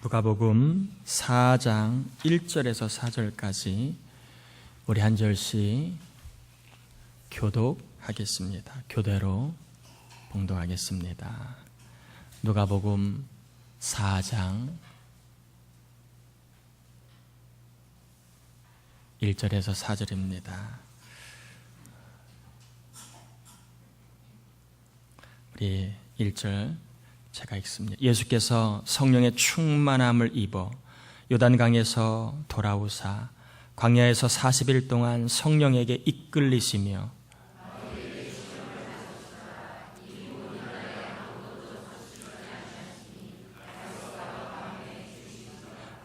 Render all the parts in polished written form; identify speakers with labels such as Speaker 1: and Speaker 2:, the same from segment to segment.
Speaker 1: 누가복음 4장 1절에서 4절까지 우리 한 절씩 교독하겠습니다. 교대로 봉독하겠습니다. 누가복음 4장 1절에서 4절입니다. 우리 1절 제가 읽습니다. 예수께서 성령의 충만함을 입어 요단강에서 돌아오사 광야에서 40일 동안 성령에게 이끌리시며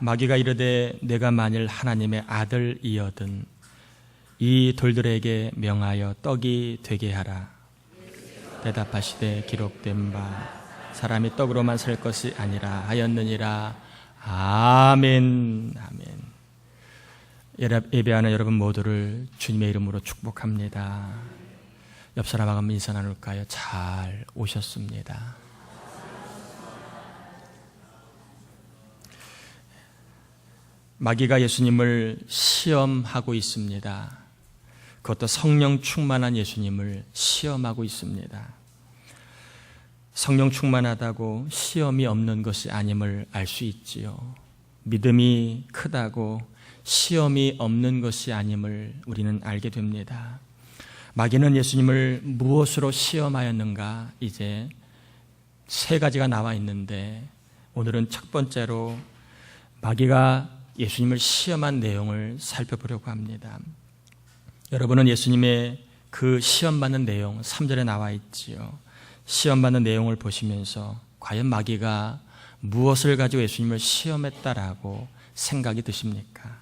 Speaker 1: 마귀가 이르되 내가 만일 하나님의 아들이여든 이 돌들에게 명하여 떡이 되게 하라. 대답하시되 기록된 바 사람이 떡으로만 살 것이 아니라 하였느니라. 아멘. 아멘. 예배하는 여러분 모두를 주님의 이름으로 축복합니다. 옆 사람하고 한번 인사 나눌까요? 잘 오셨습니다. 마귀가 예수님을 시험하고 있습니다. 그것도 성령 충만한 예수님을 시험하고 있습니다. 성령 충만하다고 시험이 없는 것이 아님을 알 수 있지요. 믿음이 크다고 시험이 없는 것이 아님을 우리는 알게 됩니다. 마귀는 예수님을 무엇으로 시험하였는가? 이제 세 가지가 나와 있는데 오늘은 첫 번째로 마귀가 예수님을 시험한 내용을 살펴보려고 합니다. 여러분은 예수님의 그 시험받는 내용 3절에 나와 있지요. 시험받는 내용을 보시면서 과연 마귀가 무엇을 가지고 예수님을 시험했다라고 생각이 드십니까?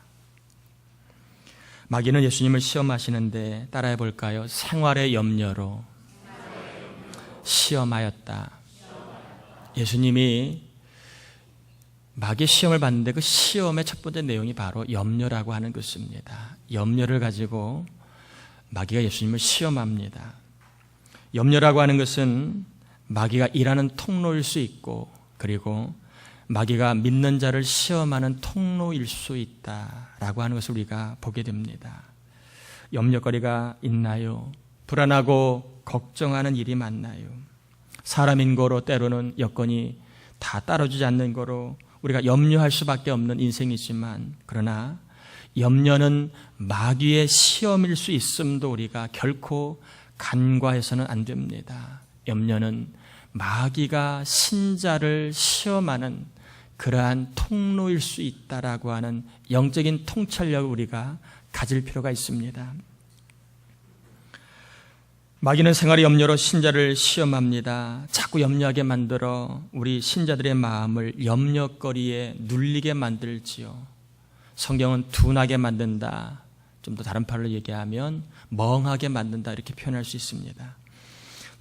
Speaker 1: 마귀는 예수님을 시험하시는데 따라해 볼까요? 생활의 염려로 시험하였다. 예수님이 마귀 시험을 받는데 그 시험의 첫 번째 내용이 바로 염려라고 하는 것입니다. 염려를 가지고 마귀가 예수님을 시험합니다. 염려라고 하는 것은 마귀가 일하는 통로일 수 있고 그리고 마귀가 믿는 자를 시험하는 통로일 수 있다라고 하는 것을 우리가 보게 됩니다. 염려거리가 있나요? 불안하고 걱정하는 일이 많나요? 사람인 거로 때로는 여건이 다 따라주지 않는 거로 우리가 염려할 수밖에 없는 인생이지만 그러나 염려는 마귀의 시험일 수 있음도 우리가 결코 간과해서는 안 됩니다. 염려는 마귀가 신자를 시험하는 그러한 통로일 수 있다라고 하는 영적인 통찰력을 우리가 가질 필요가 있습니다. 마귀는 생활의 염려로 신자를 시험합니다. 자꾸 염려하게 만들어 우리 신자들의 마음을 염려거리에 눌리게 만들지요. 성경은 둔하게 만든다. 좀 더 다른 말로 얘기하면 멍하게 만든다 이렇게 표현할 수 있습니다.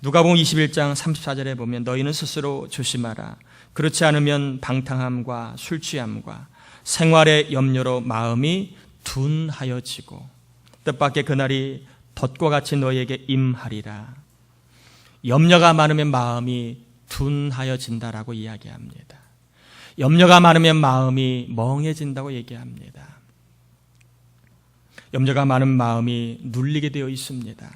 Speaker 1: 누가복음 21장 34절에 보면 너희는 스스로 조심하라. 그렇지 않으면 방탕함과 술 취함과 생활의 염려로 마음이 둔하여지고 뜻밖의 그날이 덫과 같이 너희에게 임하리라. 염려가 많으면 마음이 둔하여진다라고 이야기합니다. 염려가 많으면 마음이 멍해진다고 얘기합니다. 염려가 많은 마음이 눌리게 되어 있습니다.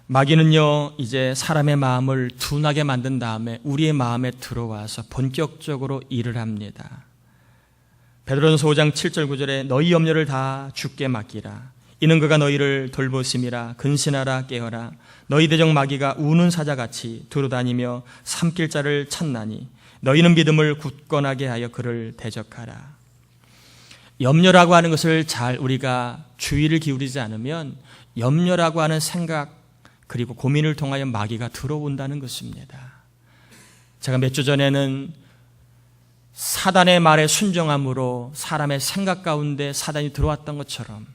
Speaker 1: 마귀는요, 이제 사람의 마음을 둔하게 만든 다음에 우리의 마음에 들어와서 본격적으로 일을 합니다. 베드로전서 5장 7절 9절에 너희 염려를 다 주께 맡기라. 이는 그가 너희를 돌보심이라. 근신하라 깨어라. 너희 대적 마귀가 우는 사자같이 두루다니며 삼킬 자를 찾나니 너희는 믿음을 굳건하게 하여 그를 대적하라. 염려라고 하는 것을 잘 우리가 주의를 기울이지 않으면 염려라고 하는 생각 그리고 고민을 통하여 마귀가 들어온다는 것입니다. 제가 몇 주 전에는 사단의 말에 순종함으로 사람의 생각 가운데 사단이 들어왔던 것처럼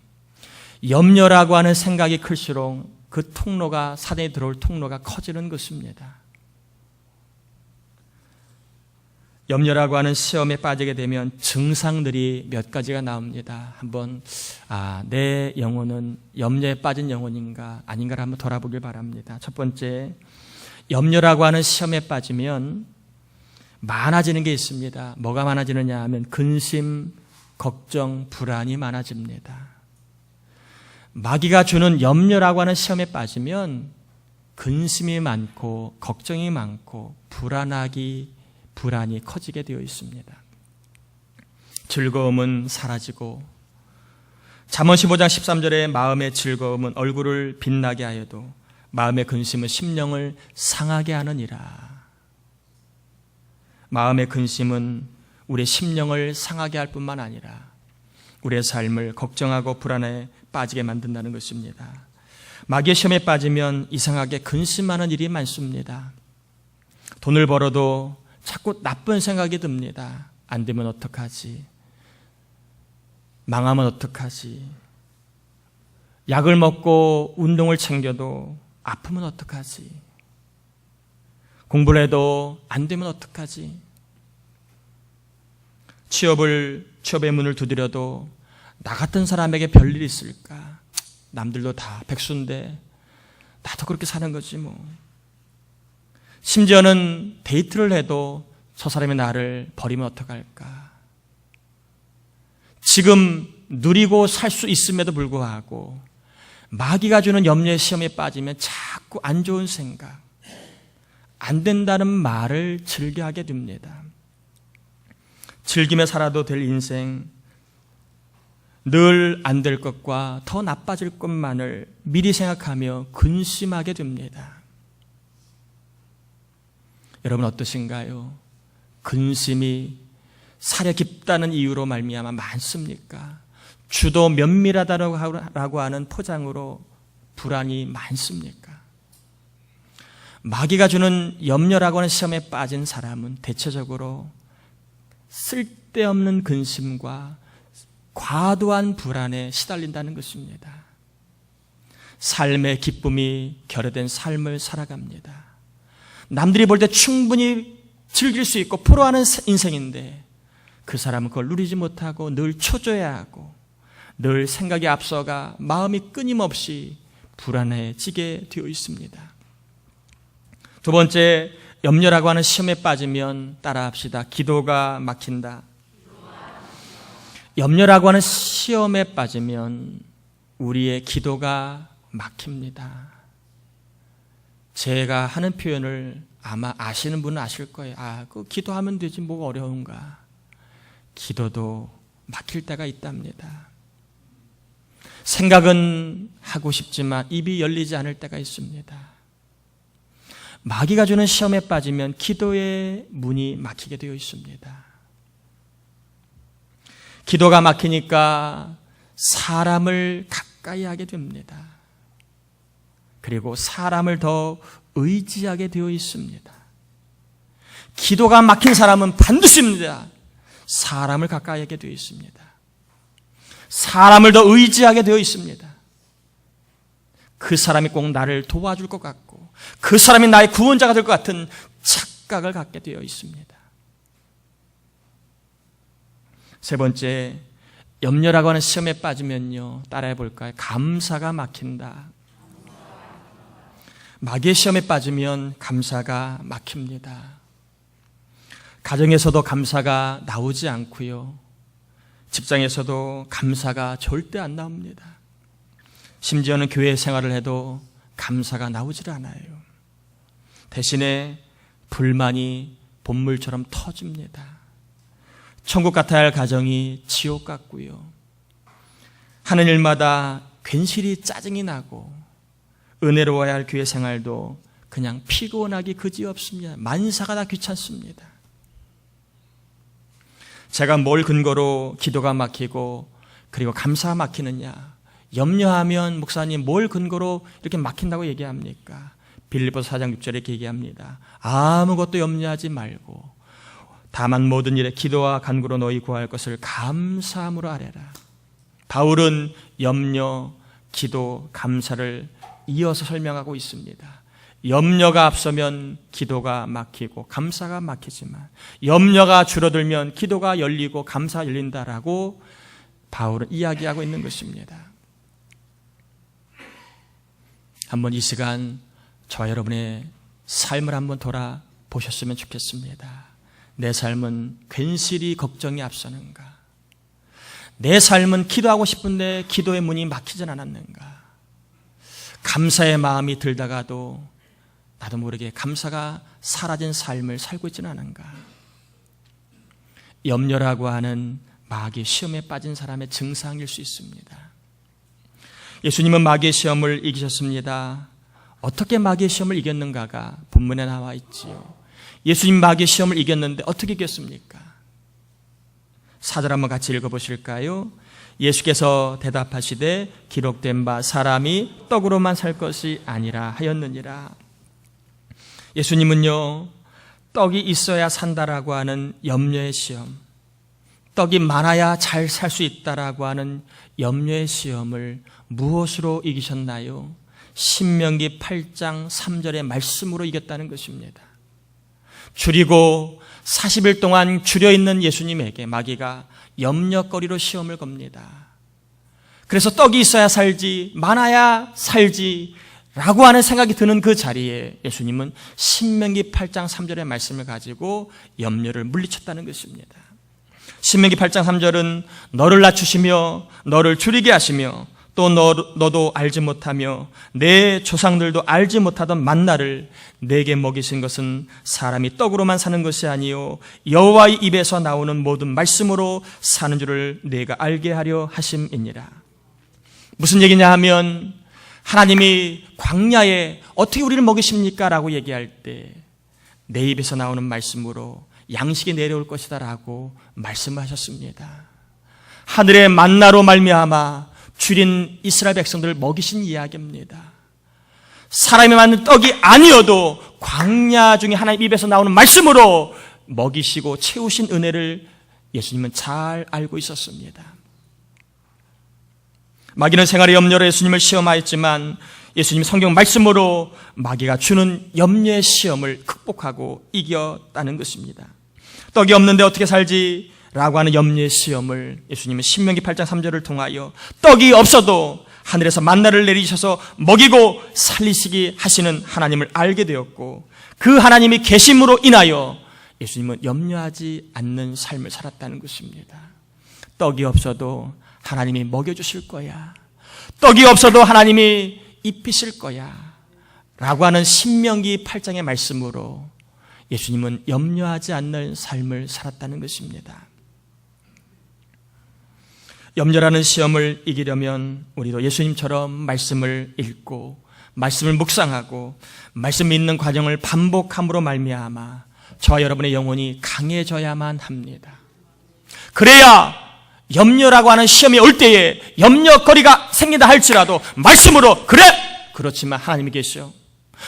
Speaker 1: 염려라고 하는 생각이 클수록 그 통로가 사단이 들어올 통로가 커지는 것입니다. 염려라고 하는 시험에 빠지게 되면 증상들이 몇 가지가 나옵니다. 한번 내 영혼은 염려에 빠진 영혼인가 아닌가를 한번 돌아보길 바랍니다. 첫 번째, 염려라고 하는 시험에 빠지면 많아지는 게 있습니다. 뭐가 많아지느냐 하면 근심, 걱정, 불안이 많아집니다. 마귀가 주는 염려라고 하는 시험에 빠지면 근심이 많고 걱정이 많고 불안이 커지게 되어 있습니다. 즐거움은 사라지고 잠언 15장 13절에 마음의 즐거움은 얼굴을 빛나게 하여도 마음의 근심은 심령을 상하게 하느니라. 마음의 근심은 우리의 심령을 상하게 할 뿐만 아니라 우리의 삶을 걱정하고 불안에 빠지게 만든다는 것입니다. 마귀의 시험에 빠지면 이상하게 근심하는 일이 많습니다. 돈을 벌어도 자꾸 나쁜 생각이 듭니다. 안 되면 어떡하지? 망하면 어떡하지? 약을 먹고 운동을 챙겨도 아프면 어떡하지? 공부를 해도 안 되면 어떡하지? 취업의 문을 두드려도 나 같은 사람에게 별일이 있을까? 남들도 다 백수인데 나도 그렇게 사는 거지 뭐. 심지어는 데이트를 해도 저 사람이 나를 버리면 어떡할까? 지금 누리고 살 수 있음에도 불구하고 마귀가 주는 염려의 시험에 빠지면 자꾸 안 좋은 생각, 안 된다는 말을 즐겨하게 됩니다. 즐기며 살아도 될 인생, 늘 안 될 것과 더 나빠질 것만을 미리 생각하며 근심하게 됩니다. 여러분 어떠신가요? 근심이 살에 깊다는 이유로 말미암아 많습니까? 주도 면밀하다라고 하는 포장으로 불안이 많습니까? 마귀가 주는 염려라고 하는 시험에 빠진 사람은 대체적으로 쓸데없는 근심과 과도한 불안에 시달린다는 것입니다. 삶의 기쁨이 결여된 삶을 살아갑니다. 남들이 볼 때 충분히 즐길 수 있고 포로하는 인생인데 그 사람은 그걸 누리지 못하고 늘 초조해하고 늘 생각이 앞서가 마음이 끊임없이 불안해지게 되어 있습니다. 두 번째, 염려라고 하는 시험에 빠지면 따라합시다. 기도가 막힌다. 염려라고 하는 시험에 빠지면 우리의 기도가 막힙니다. 제가 하는 표현을 아마 아시는 분은 아실 거예요. 그 기도하면 되지 뭐가 어려운가. 기도도 막힐 때가 있답니다. 생각은 하고 싶지만 입이 열리지 않을 때가 있습니다. 마귀가 주는 시험에 빠지면 기도의 문이 막히게 되어 있습니다. 기도가 막히니까 사람을 가까이 하게 됩니다. 그리고 사람을 더 의지하게 되어 있습니다. 기도가 막힌 사람은 반드시입니다. 사람을 가까이 하게 되어 있습니다. 사람을 더 의지하게 되어 있습니다. 그 사람이 꼭 나를 도와줄 것 같고 그 사람이 나의 구원자가 될 것 같은 착각을 갖게 되어 있습니다. 세 번째, 염려라고 하는 시험에 빠지면요, 따라해 볼까요? 감사가 막힌다. 마귀의 시험에 빠지면 감사가 막힙니다. 가정에서도 감사가 나오지 않고요, 직장에서도 감사가 절대 안 나옵니다. 심지어는 교회 생활을 해도 감사가 나오질 않아요. 대신에 불만이 본물처럼 터집니다. 천국 같아야 할 가정이 지옥 같고요, 하는 일마다 괜시리 짜증이 나고 은혜로워야 할 교회 생활도 그냥 피곤하기 그지없습니다. 만사가 다 귀찮습니다. 제가 뭘 근거로 기도가 막히고 그리고 감사가 막히느냐, 염려하면 목사님 뭘 근거로 이렇게 막힌다고 얘기합니까? 빌립보서 4장 6절에 이렇게 얘기합니다. 아무것도 염려하지 말고 다만 모든 일에 기도와 간구로 너희 구할 것을 감사함으로 아뢰라. 바울은 염려, 기도, 감사를 이어서 설명하고 있습니다. 염려가 앞서면 기도가 막히고 감사가 막히지만 염려가 줄어들면 기도가 열리고 감사가 열린다라고 바울은 이야기하고 있는 것입니다. 한번 이 시간 저와 여러분의 삶을 한번 돌아보셨으면 좋겠습니다. 내 삶은 괜시리 걱정이 앞서는가? 내 삶은 기도하고 싶은데 기도의 문이 막히진 않았는가? 감사의 마음이 들다가도 나도 모르게 감사가 사라진 삶을 살고 있지는 않은가? 염려라고 하는 마귀의 시험에 빠진 사람의 증상일 수 있습니다. 예수님은 마귀의 시험을 이기셨습니다. 어떻게 마귀의 시험을 이겼는가가 본문에 나와 있지요. 예수님 마귀의 시험을 이겼는데 어떻게 이겼습니까? 4절 한번 같이 읽어보실까요? 예수께서 대답하시되 기록된 바 사람이 떡으로만 살 것이 아니라 하였느니라. 예수님은요, 떡이 있어야 산다라고 하는 염려의 시험, 떡이 많아야 잘 살 수 있다라고 하는 염려의 시험을 무엇으로 이기셨나요? 신명기 8장 3절의 말씀으로 이겼다는 것입니다. 줄이고 40일 동안 줄여있는 예수님에게 마귀가 염려거리로 시험을 겁니다. 그래서 떡이 있어야 살지, 많아야 살지 라고 하는 생각이 드는 그 자리에 예수님은 신명기 8장 3절의 말씀을 가지고 염려를 물리쳤다는 것입니다. 신명기 8장 3절은 너를 낮추시며 너를 줄이게 하시며 또 너도 알지 못하며 내 조상들도 알지 못하던 만나를 내게 먹이신 것은 사람이 떡으로만 사는 것이 아니요 여호와의 입에서 나오는 모든 말씀으로 사는 줄을 내가 알게 하려 하심이니라. 무슨 얘기냐 하면 하나님이 광야에 어떻게 우리를 먹이십니까? 라고 얘기할 때 내 입에서 나오는 말씀으로 양식이 내려올 것이다 라고 말씀하셨습니다. 하늘의 만나로 말미암아 줄인 이스라엘 백성들을 먹이신 이야기입니다. 사람이 만든 떡이 아니어도 광야 중에 하나님 입에서 나오는 말씀으로 먹이시고 채우신 은혜를 예수님은 잘 알고 있었습니다. 마귀는 생활의 염려로 예수님을 시험하였지만 예수님 성경 말씀으로 마귀가 주는 염려의 시험을 극복하고 이겼다는 것입니다. 떡이 없는데 어떻게 살지? 라고 하는 염려의 시험을 예수님은 신명기 8장 3절을 통하여 떡이 없어도 하늘에서 만나를 내리셔서 먹이고 살리시기 하시는 하나님을 알게 되었고 그 하나님이 계심으로 인하여 예수님은 염려하지 않는 삶을 살았다는 것입니다. 떡이 없어도 하나님이 먹여주실 거야. 떡이 없어도 하나님이 입히실 거야. 라고 하는 신명기 8장의 말씀으로 예수님은 염려하지 않는 삶을 살았다는 것입니다. 염려라는 시험을 이기려면 우리도 예수님처럼 말씀을 읽고 말씀을 묵상하고 말씀 믿는 과정을 반복함으로 말미암아 저와 여러분의 영혼이 강해져야만 합니다. 그래야 염려라고 하는 시험이 올 때에 염려거리가 생긴다 할지라도 말씀으로 그래! 그렇지만 하나님이 계셔.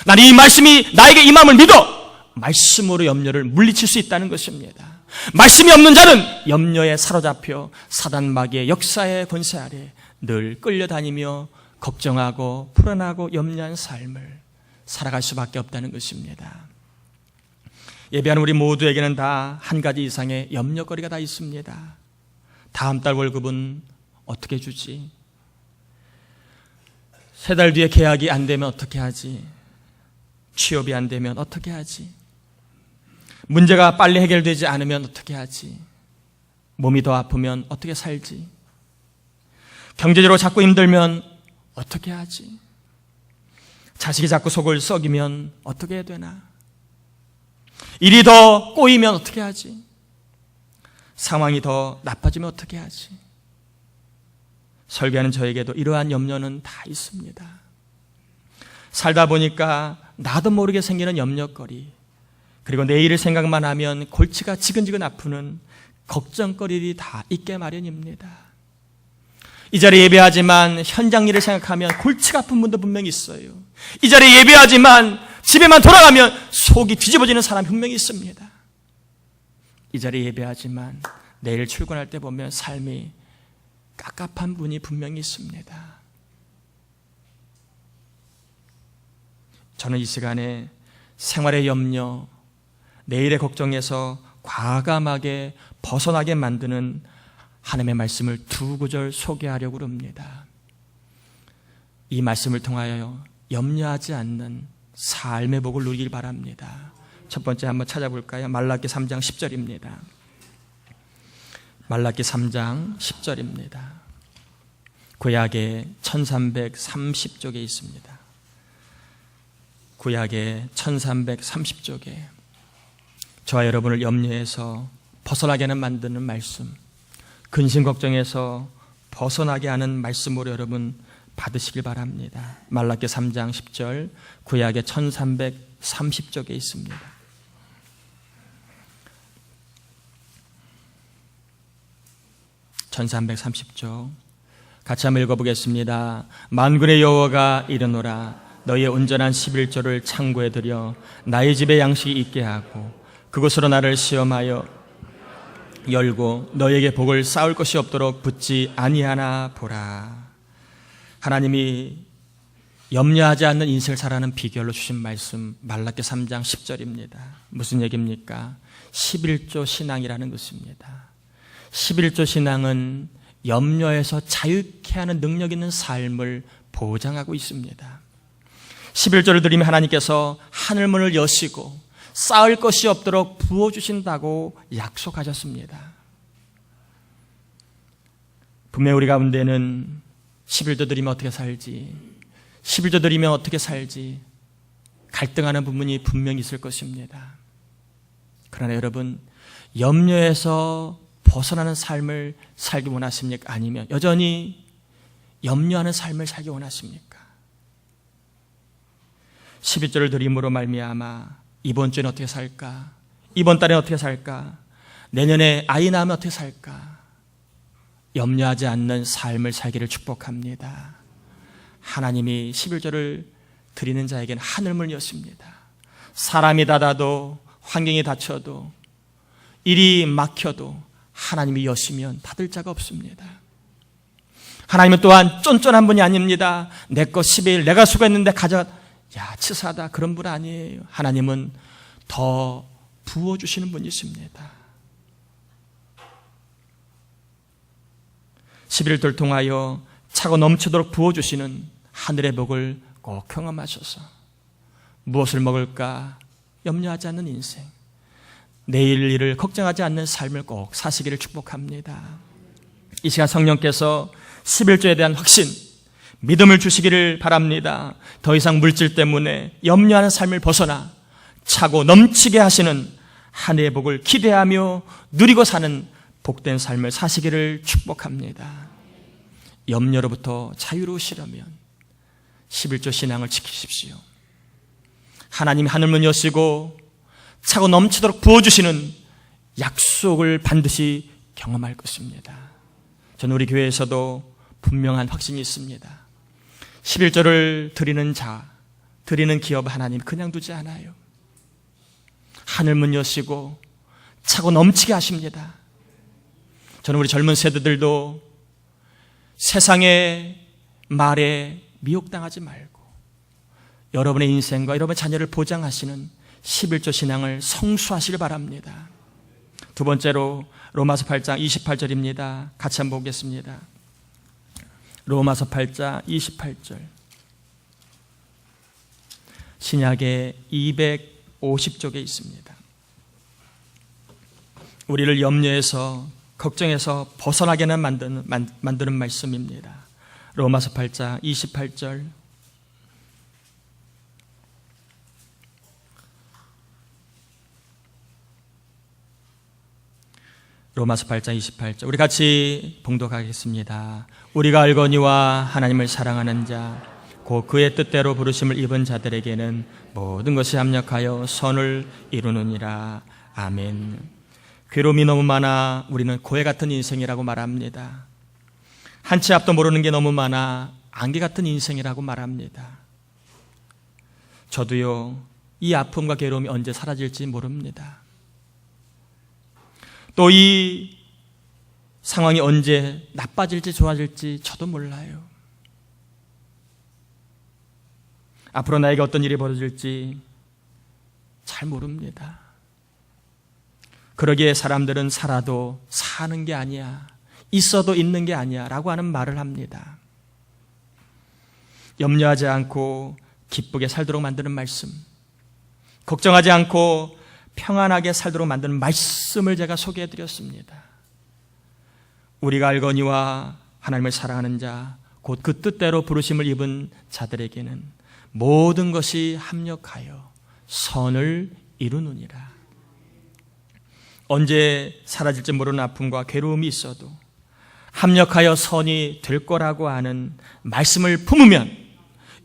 Speaker 1: 나는 이 말씀이 나에게 임함을 믿어! 말씀으로 염려를 물리칠 수 있다는 것입니다. 말씀이 없는 자는 염려에 사로잡혀 사단 마귀의 역사의 권세 아래 늘 끌려다니며 걱정하고 불안하고 염려한 삶을 살아갈 수밖에 없다는 것입니다. 예배하는 우리 모두에게는 다 한 가지 이상의 염려거리가 다 있습니다. 다음 달 월급은 어떻게 주지? 3달 뒤에 계약이 안 되면 어떻게 하지? 취업이 안 되면 어떻게 하지? 문제가 빨리 해결되지 않으면 어떻게 하지? 몸이 더 아프면 어떻게 살지? 경제적으로 자꾸 힘들면 어떻게 하지? 자식이 자꾸 속을 썩이면 어떻게 해야 되나? 일이 더 꼬이면 어떻게 하지? 상황이 더 나빠지면 어떻게 하지? 설교하는 저에게도 이러한 염려는 다 있습니다. 살다 보니까 나도 모르게 생기는 염려거리, 그리고 내일을 생각만 하면 골치가 지근지근 아프는 걱정거리들이 다 있게 마련입니다. 이 자리에 예배하지만 현장 일을 생각하면 골치가 아픈 분도 분명히 있어요. 이 자리에 예배하지만 집에만 돌아가면 속이 뒤집어지는 사람이 분명히 있습니다. 이 자리에 예배하지만 내일 출근할 때 보면 삶이 깝깝한 분이 분명히 있습니다. 저는 이 시간에 생활의 염려, 내일의 걱정에서 과감하게 벗어나게 만드는 하나님의 말씀을 2구절 소개하려고 합니다. 이 말씀을 통하여 염려하지 않는 삶의 복을 누리길 바랍니다. 첫 번째 한번 찾아볼까요? 말라기 3장 10절입니다. 말라기 3장 10절입니다. 구약의 1330쪽에 있습니다. 구약의 1330쪽에 저와 여러분을 염려해서 벗어나게 하는 만드는 말씀, 근심 걱정에서 벗어나게 하는 말씀으로 여러분 받으시길 바랍니다. 말라기 3장 10절, 구약의 1330쪽에 있습니다. (1330쪽) 같이 한번 읽어보겠습니다. 만군의 여호와가 이르노라, 너희의 온전한 11조를 창고에 들여 나의 집에 양식이 있게 하고 그곳으로 나를 시험하여 열고 너희에게 복을 쌓을 것이 없도록 붙지 아니하나 보라. 하나님이 염려하지 않는 인생을 살아가는 비결로 주신 말씀, 말라기 3장 10절입니다. 무슨 얘기입니까? 11조 신앙이라는 것입니다. 11조 신앙은 염려에서 자유케 하는 능력 있는 삶을 보장하고 있습니다. 11조를 드리면 하나님께서 하늘문을 여시고 쌓을 것이 없도록 부어주신다고 약속하셨습니다. 분명히 우리 가운데는 11조 드리면 어떻게 살지, 11조 드리면 어떻게 살지 갈등하는 부분이 분명히 있을 것입니다. 그러나 여러분, 염려에서 벗어나는 삶을 살기 원하십니까? 아니면 여전히 염려하는 삶을 살기 원하십니까? 11조를 드림으로 말미암아 이번 주에는 어떻게 살까? 이번 달에는 어떻게 살까? 내년에 아이 낳으면 어떻게 살까? 염려하지 않는 삶을 살기를 축복합니다. 하나님이 11조를 드리는 자에게는 하늘문을 여십니다. 사람이 닫아도, 환경이 닫혀도, 일이 막혀도 하나님이 여시면 닫을 자가 없습니다. 하나님은 또한 쫀쫀한 분이 아닙니다. 내 거 10일 내가 수고했는데 가져가, 야, 치사하다, 그런 분 아니에요. 하나님은 더 부어주시는 분이십니다. 11조를 통하여 차고 넘치도록 부어주시는 하늘의 복을 꼭 경험하셔서 무엇을 먹을까 염려하지 않는 인생, 내일 일을 걱정하지 않는 삶을 꼭 사시기를 축복합니다. 이 시간 성령께서 11조에 대한 확신, 믿음을 주시기를 바랍니다. 더 이상 물질 때문에 염려하는 삶을 벗어나 차고 넘치게 하시는 하늘의 복을 기대하며 누리고 사는 복된 삶을 사시기를 축복합니다. 염려로부터 자유로우시려면 11조 신앙을 지키십시오. 하나님이 하늘문 여시고 차고 넘치도록 부어주시는 약속을 반드시 경험할 것입니다. 저는 우리 교회에서도 분명한 확신이 있습니다. 11조를 드리는 자, 드리는 기업 하나님 그냥 두지 않아요. 하늘문 여시고 차고 넘치게 하십니다. 저는 우리 젊은 세대들도 세상의 말에 미혹당하지 말고 여러분의 인생과 여러분의 자녀를 보장하시는 11조 신앙을 성수하시길 바랍니다. 두 번째로 로마서 8장 28절입니다. 같이 한번 보겠습니다. 로마서 8장 28절. 신약의 250쪽에 있습니다. 우리를 염려해서 걱정해서 벗어나게 만드는 말씀입니다. 로마서 8장 28절. 로마서 8장 28절. 우리 같이 봉독하겠습니다. 우리가 알거니와 하나님을 사랑하는 자, 곧 그의 뜻대로 부르심을 입은 자들에게는 모든 것이 합력하여 선을 이루느니라. 아멘. 괴로움이 너무 많아 우리는 고해 같은 인생이라고 말합니다. 한 치 앞도 모르는 게 너무 많아 안개 같은 인생이라고 말합니다. 저도요, 이 아픔과 괴로움이 언제 사라질지 모릅니다. 또 이 상황이 언제 나빠질지 좋아질지 저도 몰라요. 앞으로 나에게 어떤 일이 벌어질지 잘 모릅니다. 그러기에 사람들은 살아도 사는 게 아니야, 있어도 있는 게 아니야 라고 하는 말을 합니다. 염려하지 않고 기쁘게 살도록 만드는 말씀, 걱정하지 않고 평안하게 살도록 만드는 말씀을 제가 소개해 드렸습니다. 우리가 알거니와 하나님을 사랑하는 자, 곧 그 뜻대로 부르심을 입은 자들에게는 모든 것이 합력하여 선을 이루느니라. 언제 사라질지 모르는 아픔과 괴로움이 있어도 합력하여 선이 될 거라고 하는 말씀을 품으면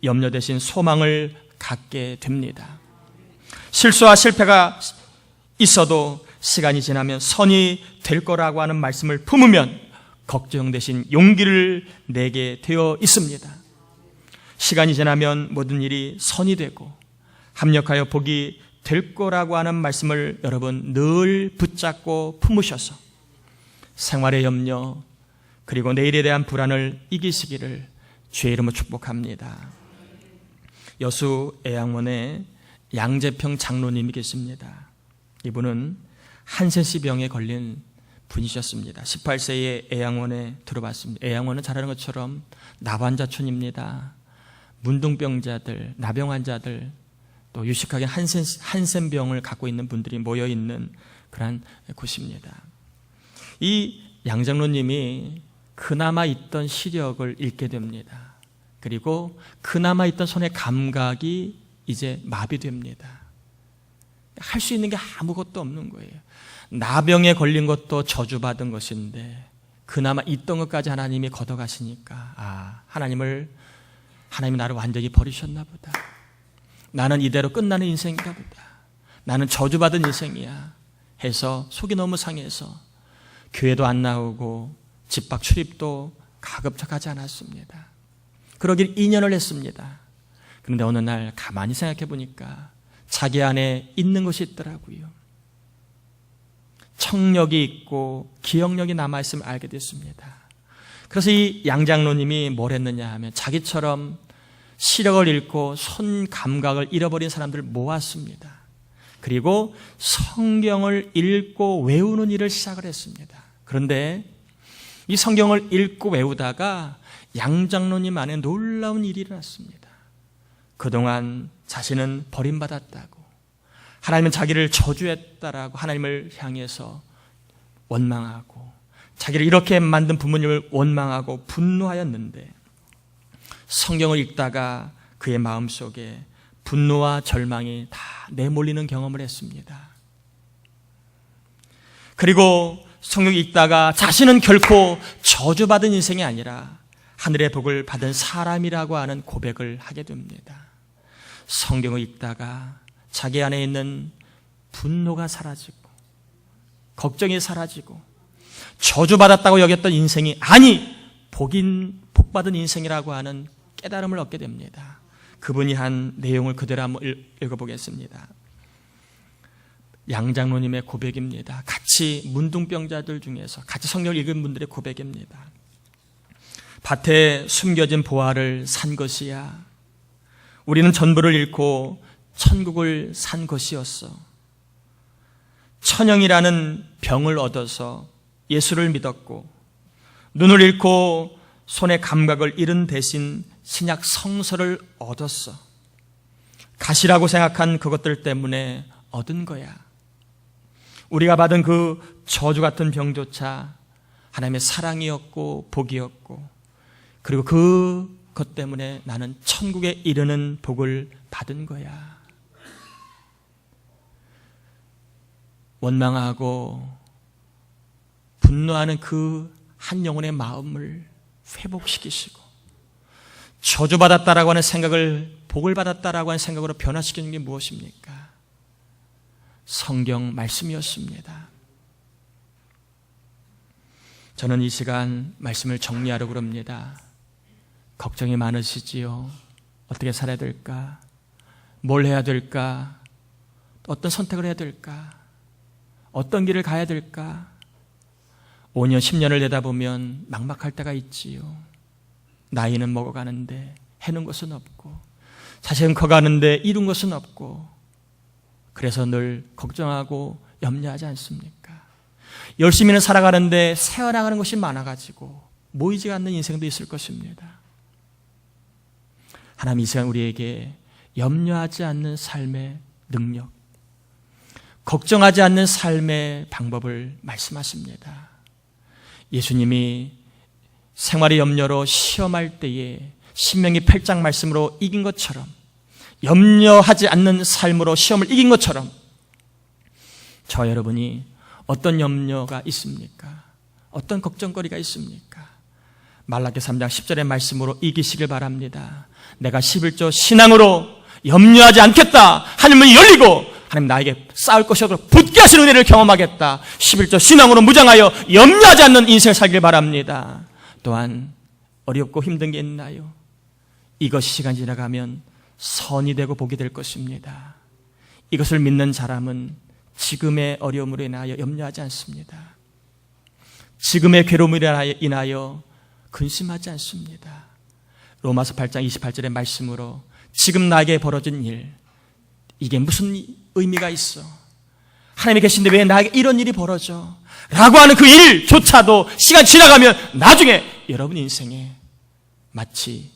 Speaker 1: 염려 대신 소망을 갖게 됩니다. 실수와 실패가 있어도 시간이 지나면 선이 될 거라고 하는 말씀을 품으면 걱정 대신 용기를 내게 되어 있습니다. 시간이 지나면 모든 일이 선이 되고 합력하여 복이 될 거라고 하는 말씀을 여러분 늘 붙잡고 품으셔서 생활의 염려 그리고 내일에 대한 불안을 이기시기를 주의 이름으로 축복합니다. 여수 애양원에 양재평 장로님이 계십니다. 이분은 한센씨 병에 걸린 분이셨습니다. 18세에 애양원에 들어왔습니다. 애양원은 잘 아는 것처럼 나환자촌입니다. 문둥병자들, 나병 환자들, 또 유식하게 한센병을 갖고 있는 분들이 모여있는 그런 곳입니다. 이 양장로님이 그나마 있던 시력을 잃게 됩니다. 그리고 그나마 있던 손의 감각이 이제 마비됩니다. 할 수 있는 게 아무것도 없는 거예요. 나병에 걸린 것도 저주받은 것인데 그나마 있던 것까지 하나님이 걷어가시니까 하나님이 나를 완전히 버리셨나 보다. 나는 이대로 끝나는 인생인가 보다. 나는 저주받은 인생이야 해서 속이 너무 상해서 교회도 안 나오고 집 밖 출입도 가급적 하지 않았습니다. 그러길 2년을 했습니다. 그런데 어느 날 가만히 생각해 보니까 자기 안에 있는 것이 있더라고요. 청력이 있고 기억력이 남아있음을 알게 됐습니다. 그래서 이 양장로님이 뭘 했느냐 하면 자기처럼 시력을 잃고 손 감각을 잃어버린 사람들을 모았습니다. 그리고 성경을 읽고 외우는 일을 시작을 했습니다. 그런데 이 성경을 읽고 외우다가 양장로님 안에 놀라운 일이 일어났습니다. 그동안 자신은 버림받았다고, 하나님은 자기를 저주했다라고 하나님을 향해서 원망하고 자기를 이렇게 만든 부모님을 원망하고 분노하였는데 성경을 읽다가 그의 마음속에 분노와 절망이 다 내몰리는 경험을 했습니다. 그리고 성경 읽다가 자신은 결코 저주받은 인생이 아니라 하늘의 복을 받은 사람이라고 하는 고백을 하게 됩니다. 성경을 읽다가 자기 안에 있는 분노가 사라지고 걱정이 사라지고 저주받았다고 여겼던 인생이 복받은 인생이라고 하는 깨달음을 얻게 됩니다. 그분이 한 내용을 그대로 한번 읽어보겠습니다. 양장로님의 고백입니다. 같이 문둥병자들 중에서 같이 성경을 읽은 분들의 고백입니다. 밭에 숨겨진 보화를 산 것이야. 우리는 전부를 잃고 천국을 산 것이었어. 천형이라는 병을 얻어서 예수를 믿었고 눈을 잃고 손의 감각을 잃은 대신 신약 성서를 얻었어. 가시라고 생각한 그것들 때문에 얻은 거야. 우리가 받은 그 저주 같은 병조차 하나님의 사랑이었고 복이었고, 그리고 그것 때문에 나는 천국에 이르는 복을 받은 거야. 원망하고 분노하는 그 한 영혼의 마음을 회복시키시고 저주받았다라고 하는 생각을 복을 받았다라고 하는 생각으로 변화시키는 게 무엇입니까? 성경 말씀이었습니다. 저는 이 시간 말씀을 정리하려고 합니다. 걱정이 많으시지요? 어떻게 살아야 될까? 뭘 해야 될까? 어떤 선택을 해야 될까? 어떤 길을 가야 될까? 5년, 10년을 내다보면 막막할 때가 있지요. 나이는 먹어가는데 해놓은 것은 없고, 자식은 커가는데 이룬 것은 없고, 그래서 늘 걱정하고 염려하지 않습니까? 열심히는 살아가는데 새어나가는 것이 많아가지고 모이지 않는 인생도 있을 것입니다. 하나님 이 시간 우리에게 염려하지 않는 삶의 능력, 걱정하지 않는 삶의 방법을 말씀하십니다. 예수님이 생활의 염려로 시험할 때에 신명기 8장 말씀으로 이긴 것처럼, 염려하지 않는 삶으로 시험을 이긴 것처럼 저와 여러분이 어떤 염려가 있습니까? 어떤 걱정거리가 있습니까? 말라기 3장 10절의 말씀으로 이기시길 바랍니다. 내가 11조 신앙으로 염려하지 않겠다. 하늘문이 열리고 하나님 나에게 싸울 것이 없도록 붙게 하시는 은혜를 경험하겠다. 11조 신앙으로 무장하여 염려하지 않는 인생을 살길 바랍니다. 또한 어렵고 힘든 게 있나요? 이것이 시간이 지나가면 선이 되고 복이 될 것입니다. 이것을 믿는 사람은 지금의 어려움으로 인하여 염려하지 않습니다. 지금의 괴로움으로 인하여 근심하지 않습니다. 로마서 8장 28절의 말씀으로 지금 나에게 벌어진 일, 이게 무슨 의미가 있어? 하나님이 계신데 왜 나에게 이런 일이 벌어져? 라고 하는 그 일조차도 시간 지나가면 나중에 여러분 인생에 마치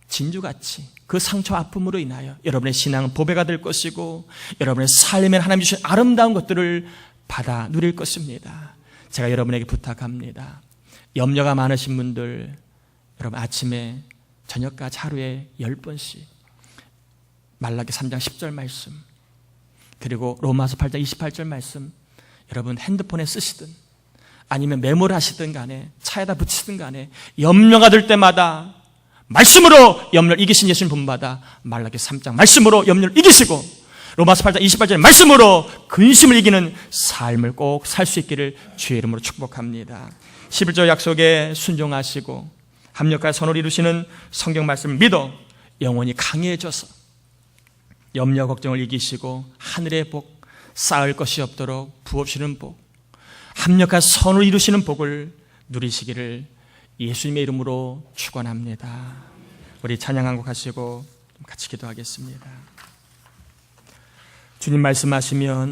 Speaker 1: 진주같이 그 상처 아픔으로 인하여 여러분의 신앙은 보배가 될 것이고 여러분의 삶에 하나님 주신 아름다운 것들을 받아 누릴 것입니다. 제가 여러분에게 부탁합니다. 염려가 많으신 분들, 여러분 아침에 저녁까지 하루에 10번씩 말라기 3장 10절 말씀, 그리고 로마서 8장 28절 말씀, 여러분 핸드폰에 쓰시든 아니면 메모를 하시든 간에 차에다 붙이든 간에 염려가 될 때마다 말씀으로 염려를 이기신 예수님 본받아 말라기 3장 말씀으로 염려를 이기시고 로마서 8장 28절 말씀으로 근심을 이기는 삶을 꼭 살 수 있기를 주의 이름으로 축복합니다. 11조 약속에 순종하시고 합력과 선을 이루시는 성경 말씀을 믿어 영혼이 강해져서 염려 걱정을 이기시고 하늘의 복, 쌓을 것이 없도록 부어주시는 복, 합력과 선을 이루시는 복을 누리시기를 예수님의 이름으로 축원합니다. 우리 찬양 한 곡 하시고 같이 기도하겠습니다. 주님 말씀하시면